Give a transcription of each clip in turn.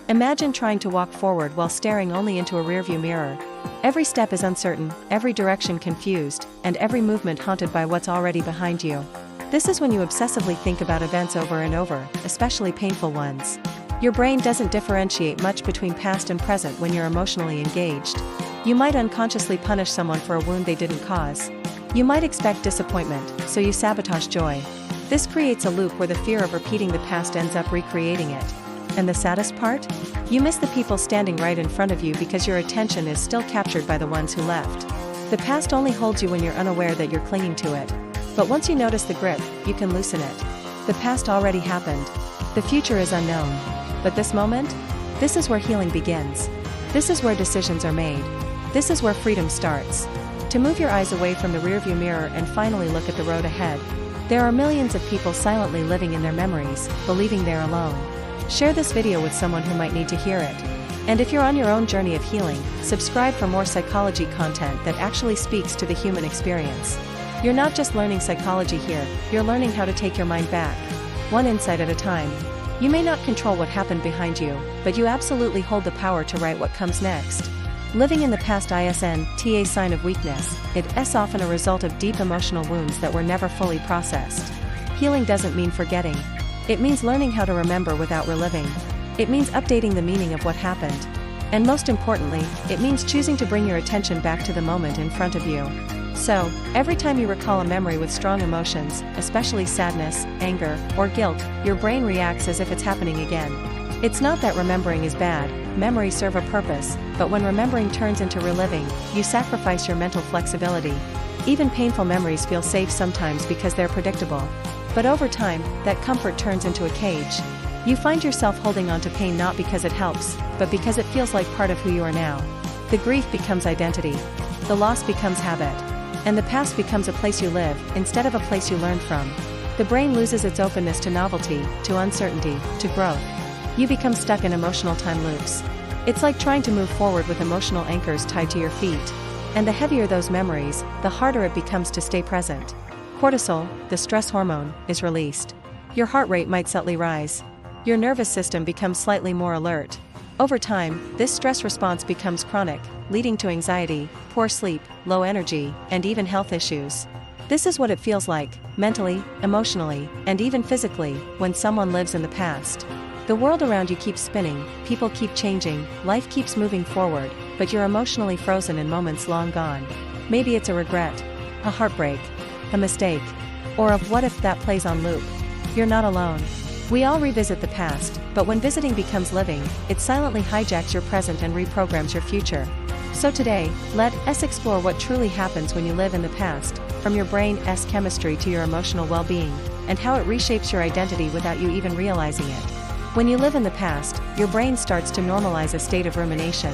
Imagine trying to walk forward while staring only into a rearview mirror. Every step is uncertain, every direction confused, and every movement haunted by what's already behind you. This is when you obsessively think about events over and over, especially painful ones. Your brain doesn't differentiate much between past and present when you're emotionally engaged. You might unconsciously punish someone for a wound they didn't cause. You might expect disappointment, so you sabotage joy. This creates a loop where the fear of repeating the past ends up recreating it. And the saddest part? You miss the people standing right in front of you because your attention is still captured by the ones who left. The past only holds you when you're unaware that you're clinging to it. But once you notice the grip, you can loosen it. The past already happened. The future is unknown. But this moment? This is where healing begins. This is where decisions are made. This is where freedom starts. To move your eyes away from the rearview mirror and finally look at the road ahead. There are millions of people silently living in their memories, believing they're alone. Share this video with someone who might need to hear it. And if you're on your own journey of healing, subscribe for more psychology content that actually speaks to the human experience. You're not just learning psychology here, you're learning how to take your mind back. One insight at a time. You may not control what happened behind you, but you absolutely hold the power to write what comes next. Living in the past isn't a sign of weakness, it's often a result of deep emotional wounds that were never fully processed. Healing doesn't mean forgetting. It means learning how to remember without reliving. It means updating the meaning of what happened. And most importantly, it means choosing to bring your attention back to the moment in front of you. So, every time you recall a memory with strong emotions, especially sadness, anger, or guilt, your brain reacts as if it's happening again. It's not that remembering is bad, memories serve a purpose, but when remembering turns into reliving, you sacrifice your mental flexibility. Even painful memories feel safe sometimes because they're predictable. But over time, that comfort turns into a cage. You find yourself holding on to pain not because it helps, but because it feels like part of who you are now. The grief becomes identity. The loss becomes habit. And the past becomes a place you live, instead of a place you learn from. The brain loses its openness to novelty, to uncertainty, to growth. You become stuck in emotional time loops. It's like trying to move forward with emotional anchors tied to your feet. And the heavier those memories, the harder it becomes to stay present. Cortisol, the stress hormone, is released. Your heart rate might subtly rise. Your nervous system becomes slightly more alert. Over time, this stress response becomes chronic, leading to anxiety, poor sleep, low energy, and even health issues. This is what it feels like, mentally, emotionally, and even physically, when someone lives in the past. The world around you keeps spinning, people keep changing, life keeps moving forward, but you're emotionally frozen in moments long gone. Maybe it's a regret, a heartbreak, a mistake, or a what if that plays on loop. You're not alone. We all revisit the past, but when visiting becomes living, it silently hijacks your present and reprograms your future. So today, let us explore what truly happens when you live in the past, from your brain's chemistry to your emotional well-being, and how it reshapes your identity without you even realizing it. When you live in the past, your brain starts to normalize a state of rumination.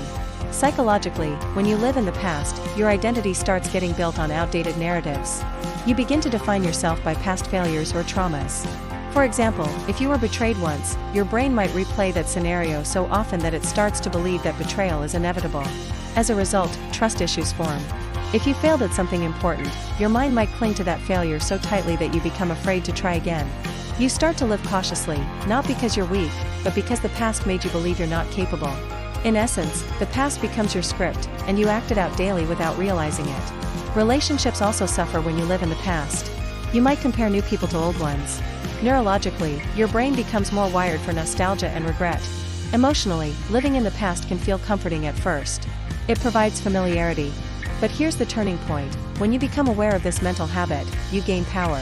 Psychologically, when you live in the past, your identity starts getting built on outdated narratives. You begin to define yourself by past failures or traumas. For example, if you were betrayed once, your brain might replay that scenario so often that it starts to believe that betrayal is inevitable. As a result, trust issues form. If you failed at something important, your mind might cling to that failure so tightly that you become afraid to try again. You start to live cautiously, not because you're weak, but because the past made you believe you're not capable. In essence, the past becomes your script, and you act it out daily without realizing it. Relationships also suffer when you live in the past. You might compare new people to old ones. Neurologically, your brain becomes more wired for nostalgia and regret. Emotionally, living in the past can feel comforting at first. It provides familiarity. But here's the turning point: when you become aware of this mental habit, you gain power.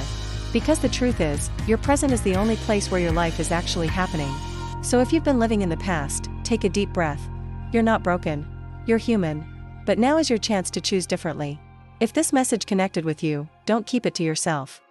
Because the truth is, your present is the only place where your life is actually happening. So if you've been living in the past, take a deep breath. You're not broken. You're human. But now is your chance to choose differently. If this message connected with you, don't keep it to yourself.